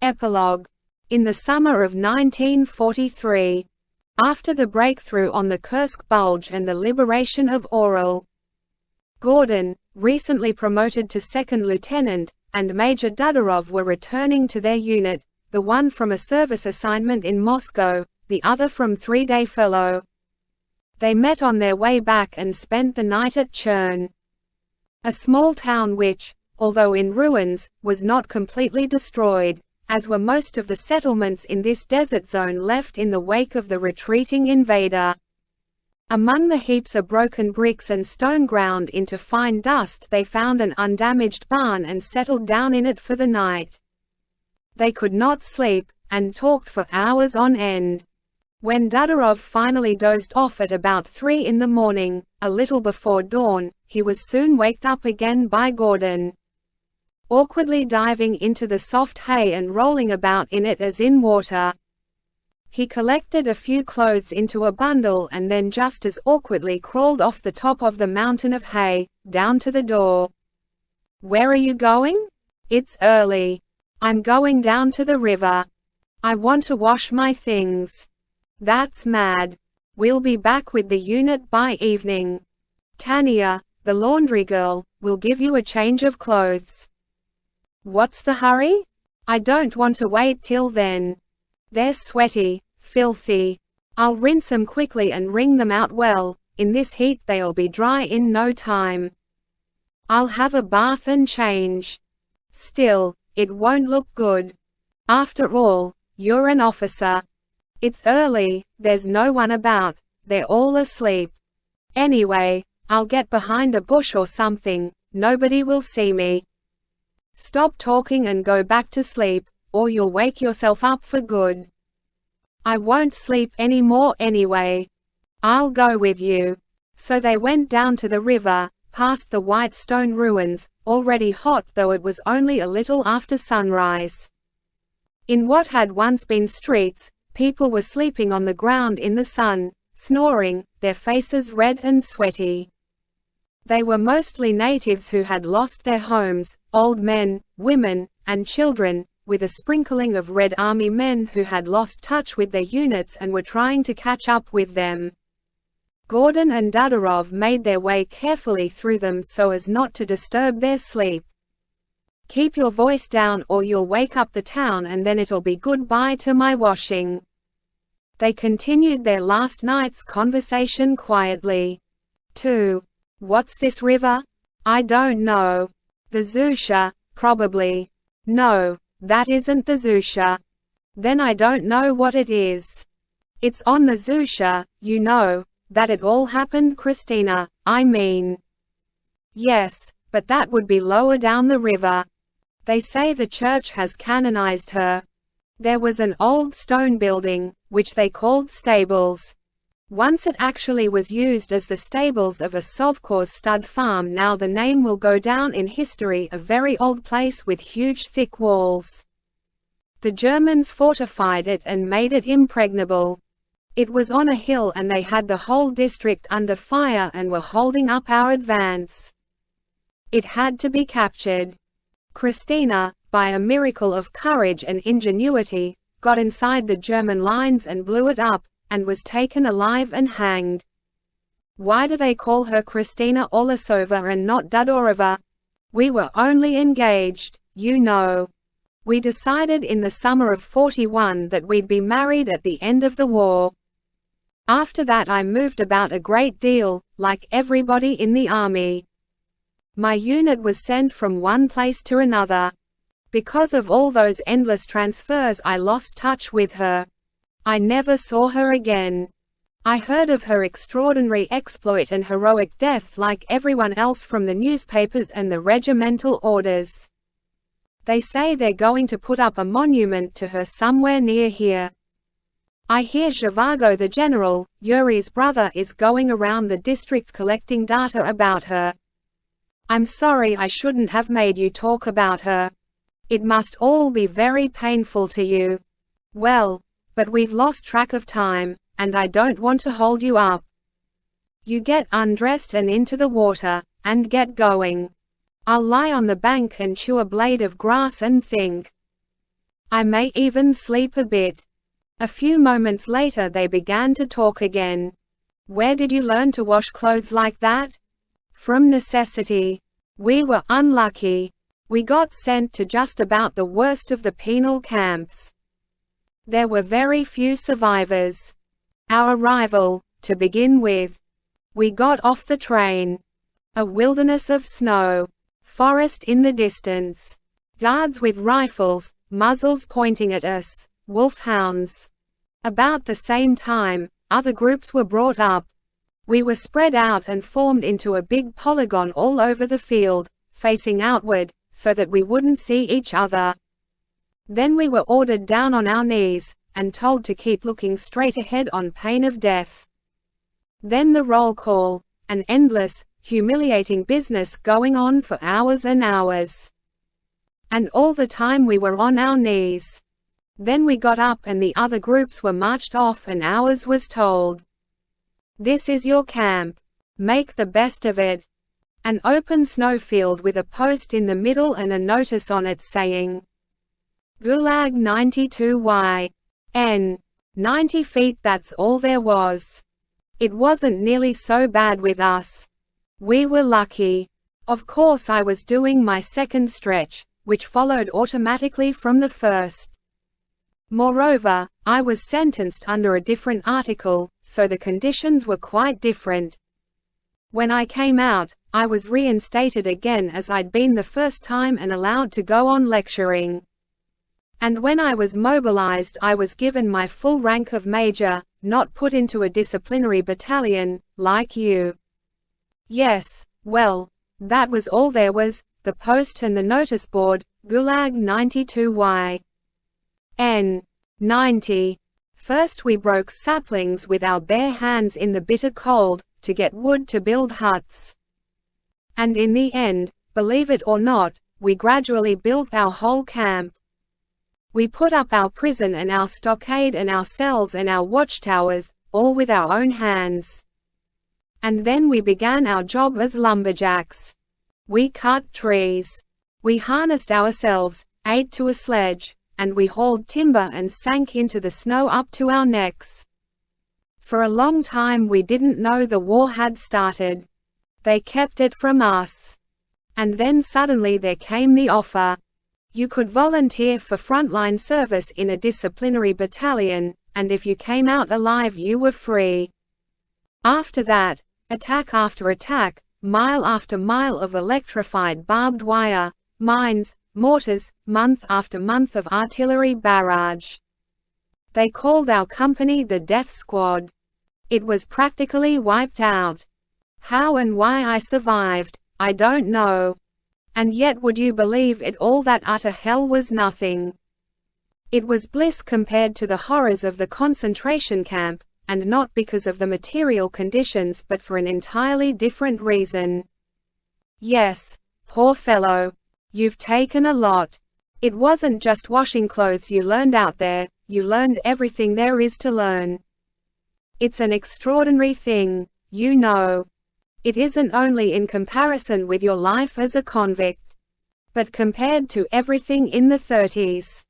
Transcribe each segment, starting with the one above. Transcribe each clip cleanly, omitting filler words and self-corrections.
Epilogue. In the summer of 1943. After the breakthrough on the Kursk Bulge and the liberation of Oral, Gordon, recently promoted to second lieutenant, and Major Dudarov were returning to their unit, the one from a service assignment in Moscow, the other from 3-day furlough. They met on their way back and spent the night at Chern, a small town which, although in ruins, was not completely destroyed, as were most of the settlements in this desert zone left in the wake of the retreating invader. Among the heaps of broken bricks and stone ground into fine dust they found an undamaged barn and settled down in it for the night. They could not sleep, and talked for hours on end. When Dudarov finally dozed off at about 3 in the morning, a little before dawn, he was soon waked up again by Gordon, awkwardly diving into the soft hay and rolling about in it as in water. He collected a few clothes into a bundle and then just as awkwardly crawled off the top of the mountain of hay, down to the door. "Where are you going?" "It's early. I'm going down to the river. I want to wash my things." "That's mad. We'll be back with the unit by evening. Tania, the laundry girl, will give you a change of clothes." "What's the hurry?" "I don't want to wait till then. They're sweaty, filthy. I'll rinse them quickly and wring them out well. In this heat they'll be dry in no time. I'll have a bath and change. Still, it won't look good. After all, you're an officer. It's early, there's no one about, they're all asleep. Anyway, I'll get behind a bush or something, nobody will see me. Stop talking and go back to sleep, or you'll wake yourself up for good." "I won't sleep any more anyway. I'll go with you." So they went down to the river, past the white stone ruins, already hot though it was only a little after sunrise. In what had once been streets, people were sleeping on the ground in the sun, snoring, their faces red and sweaty. They were mostly natives who had lost their homes, old men, women, and children, with a sprinkling of Red Army men who had lost touch with their units and were trying to catch up with them. Gordon and Dudarov made their way carefully through them so as not to disturb their sleep. "Keep your voice down or you'll wake up the town and then it'll be goodbye to my washing." They continued their last night's conversation quietly. 2. "What's this river?" "I don't know. The Zusha, probably." "No, that isn't the Zusha." "Then I don't know what it is." "It's on the Zusha, you know, that it all happened, Christina, I mean." "Yes, but that would be lower down the river. They say the church has canonized her. There was an old stone building, which they called stables. Once it actually was used as the stables of a sovkhoz stud farm. Now the name will go down in history, a very old place with huge thick walls. The Germans fortified it and made it impregnable. It was on a hill and they had the whole district under fire and were holding up our advance. It had to be captured. Christina, by a miracle of courage and ingenuity, got inside the German lines and blew it up, and was taken alive and hanged. Why do they call her Christina Olasova and not Dudorova? We were only engaged, you know. We decided in the summer of '41 that we'd be married at the end of the war. After that I moved about a great deal, like everybody in the army. My unit was sent from one place to another. Because of all those endless transfers I lost touch with her. I never saw her again. I heard of her extraordinary exploit and heroic death like everyone else from the newspapers and the regimental orders. They say they're going to put up a monument to her somewhere near here. I hear Zhivago the general, Yuri's brother, is going around the district collecting data about her. I'm sorry I shouldn't have made you talk about her. It must all be very painful to you. Well, but we've lost track of time, and I don't want to hold you up. You get undressed and into the water, and get going. I'll lie on the bank and chew a blade of grass and think. I may even sleep a bit." A few moments later they began to talk again. "Where did you learn to wash clothes like that?" "From necessity. We were unlucky. We got sent to just about the worst of the penal camps. There were very few survivors. Our arrival, to begin with. We got off the train. A wilderness of snow. Forest in the distance. Guards with rifles, muzzles pointing at us, wolfhounds. About the same time, other groups were brought up. We were spread out and formed into a big polygon all over the field, facing outward, so that we wouldn't see each other. Then we were ordered down on our knees, and told to keep looking straight ahead on pain of death. Then the roll call, an endless, humiliating business going on for hours and hours. And all the time we were on our knees. Then we got up and the other groups were marched off and ours was told, 'This is your camp. Make the best of it.' An open snowfield with a post in the middle and a notice on it saying, 'Gulag 92Y.N. 90 feet, that's all there was. It wasn't nearly so bad with us. We were lucky. Of course I was doing my second stretch, which followed automatically from the first. Moreover, I was sentenced under a different article, so the conditions were quite different. When I came out, I was reinstated again as I'd been the first time and allowed to go on lecturing. And when I was mobilized I was given my full rank of major, not put into a disciplinary battalion, like you. Yes, well, that was all there was, the post and the notice board, Gulag 92Y.N. 90. First we broke saplings with our bare hands in the bitter cold, to get wood to build huts. And in the end, believe it or not, we gradually built our whole camp. We put up our prison and our stockade and our cells and our watchtowers, all with our own hands. And then we began our job as lumberjacks. We cut trees. We harnessed ourselves, ate to a sledge, and we hauled timber and sank into the snow up to our necks. For a long time we didn't know the war had started. They kept it from us. And then suddenly there came the offer. You could volunteer for frontline service in a disciplinary battalion, and if you came out alive you were free. After that, attack after attack, mile after mile of electrified barbed wire, mines, mortars, month after month of artillery barrage. They called our company the Death Squad. It was practically wiped out. How and why I survived, I don't know. And yet would you believe it, all that utter hell was nothing. It was bliss compared to the horrors of the concentration camp, and not because of the material conditions but for an entirely different reason. Yes, poor fellow. You've taken a lot. It wasn't just washing clothes you learned out there, you learned everything there is to learn. It's an extraordinary thing, you know. It isn't only in comparison with your life as a convict, but compared to everything in the 30s.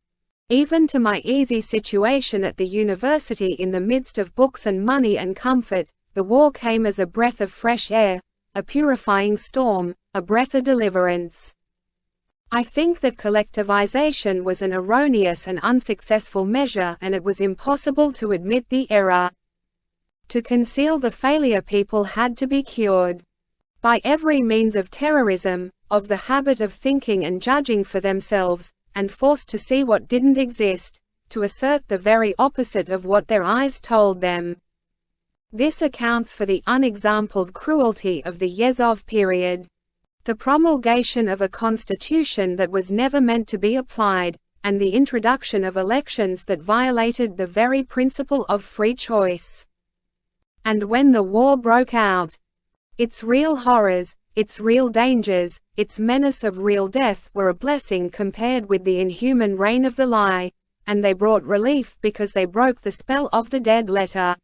Even to my easy situation at the university in the midst of books and money and comfort, the war came as a breath of fresh air, a purifying storm, a breath of deliverance. I think that collectivization was an erroneous and unsuccessful measure, and it was impossible to admit the error. To conceal the failure, people had to be cured by every means of terrorism, of the habit of thinking and judging for themselves, and forced to see what didn't exist, to assert the very opposite of what their eyes told them. This accounts for the unexampled cruelty of the Yezhov period. The promulgation of a constitution that was never meant to be applied, and the introduction of elections that violated the very principle of free choice. And when the war broke out, its real horrors, its real dangers, its menace of real death were a blessing compared with the inhuman reign of the lie, and they brought relief because they broke the spell of the dead letter.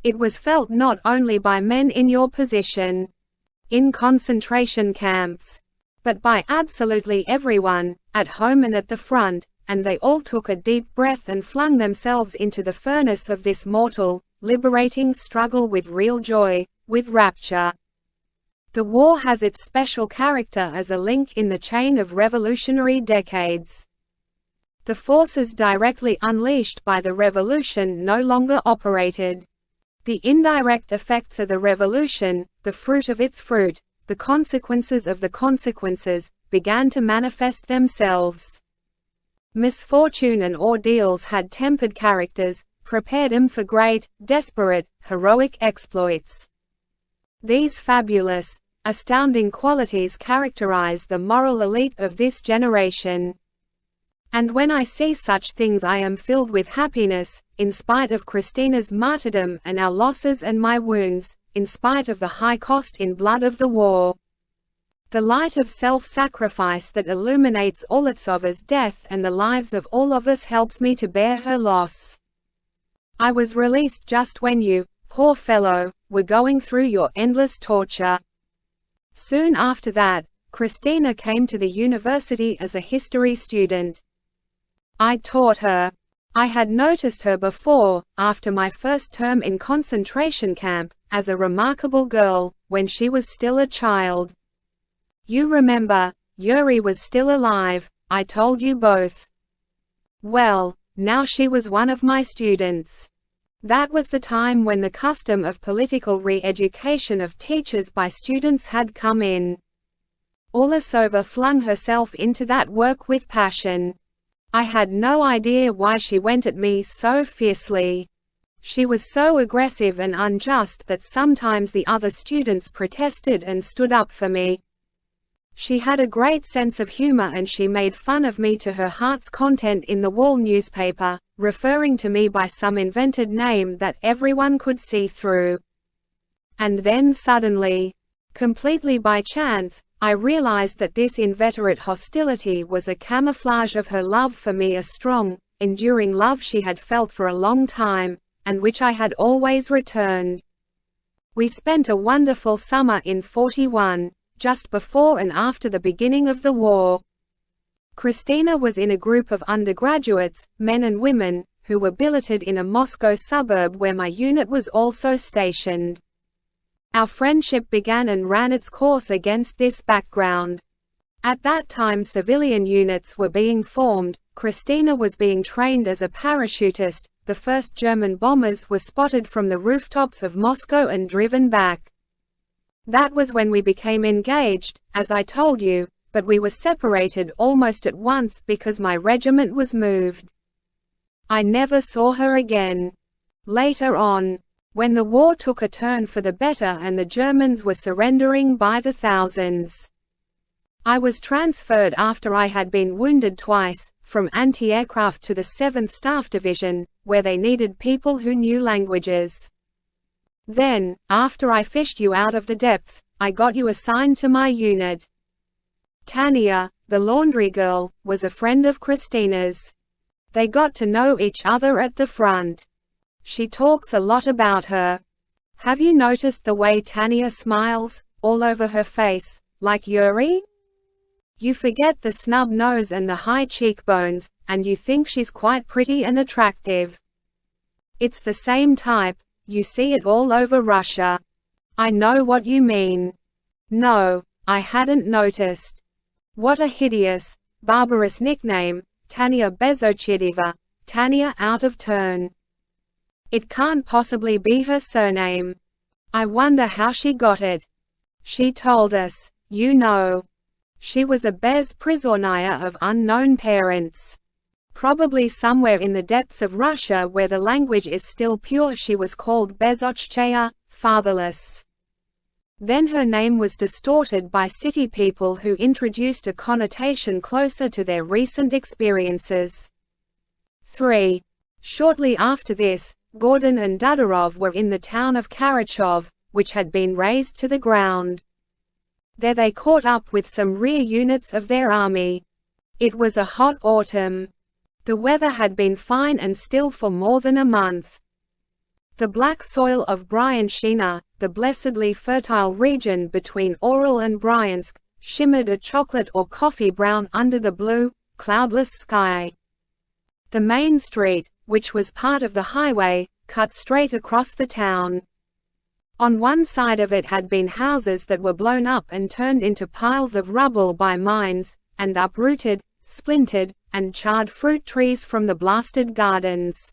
It was felt not only by men in your position, in concentration camps, but by absolutely everyone, at home and at the front, and they all took a deep breath and flung themselves into the furnace of this mortal, liberating struggle with real joy, with rapture. The war has its special character as a link in the chain of revolutionary decades. The forces directly unleashed by the revolution no longer operated. The indirect effects of the revolution, the fruit of its fruit, the consequences of the consequences, began to manifest themselves. Misfortune and ordeals had tempered characters, prepared them for great, desperate, heroic exploits. These fabulous, astounding qualities characterize the moral elite of this generation. And when I see such things I am filled with happiness, in spite of Christina's martyrdom and our losses and my wounds, in spite of the high cost in blood of the war. The light of self-sacrifice that illuminates Olitsova's death and the lives of all of us helps me to bear her loss. I was released just when you, poor fellow, were going through your endless torture. Soon after that, Christina came to the university as a history student. I taught her. I had noticed her before, after my first term in concentration camp, as a remarkable girl, when she was still a child. You remember, Yurii was still alive, I told you both. Well, now she was one of my students. That was the time when the custom of political re-education of teachers by students had come in. Olitsowa flung herself into that work with passion. I had no idea why she went at me so fiercely. She was so aggressive and unjust that sometimes the other students protested and stood up for me. She had a great sense of humor and she made fun of me to her heart's content in the wall newspaper, referring to me by some invented name that everyone could see through. And then suddenly, completely by chance, I realized that this inveterate hostility was a camouflage of her love for me, a strong, enduring love she had felt for a long time, and which I had always returned. We spent a wonderful summer in 41. Just before and after the beginning of the war. Christina was in a group of undergraduates, men and women, who were billeted in a Moscow suburb where my unit was also stationed. Our friendship began and ran its course against this background. At that time civilian units were being formed, Christina was being trained as a parachutist, the first German bombers were spotted from the rooftops of Moscow and driven back. That was when we became engaged, as I told you, but we were separated almost at once because my regiment was moved. I never saw her again. Later on, when the war took a turn for the better and the Germans were surrendering by the thousands, I was transferred after I had been wounded twice, from anti-aircraft to the 7th Staff Division, where they needed people who knew languages. Then, after I fished you out of the depths, I got you assigned to my unit. Tania, the laundry girl, was a friend of Christina's. They got to know each other at the front. She talks a lot about her. Have you noticed the way Tania smiles, all over her face, like Yurii? You forget the snub nose and the high cheekbones, and you think she's quite pretty and attractive. It's the same type. You see it all over Russia. I know what you mean. No, I hadn't noticed. What a hideous, barbarous nickname, Tania Bezochideva, Tania out of turn. It can't possibly be her surname. I wonder how she got it. She told us, you know. She was a bezprizornaya of unknown parents. Probably somewhere in the depths of Russia where the language is still pure she was called Bezochchaya, fatherless. Then her name was distorted by city people who introduced a connotation closer to their recent experiences. 3. Shortly after this, Gordon and Dudarov were in the town of Karachov, which had been razed to the ground. There they caught up with some rear units of their army. It was a hot autumn. The weather had been fine and still for more than a month. The black soil of Bryanshchina, the blessedly fertile region between Oral and Bryansk, shimmered a chocolate or coffee brown under the blue, cloudless sky. The main street, which was part of the highway, cut straight across the town. On one side of it had been houses that were blown up and turned into piles of rubble by mines, and uprooted, splintered, and charred fruit trees from the blasted gardens.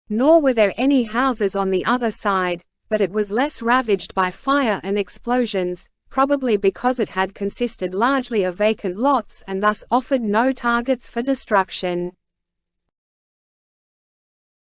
Nor were there any houses on the other side, but it was less ravaged by fire and explosions, probably because it had consisted largely of vacant lots and thus offered no targets for destruction.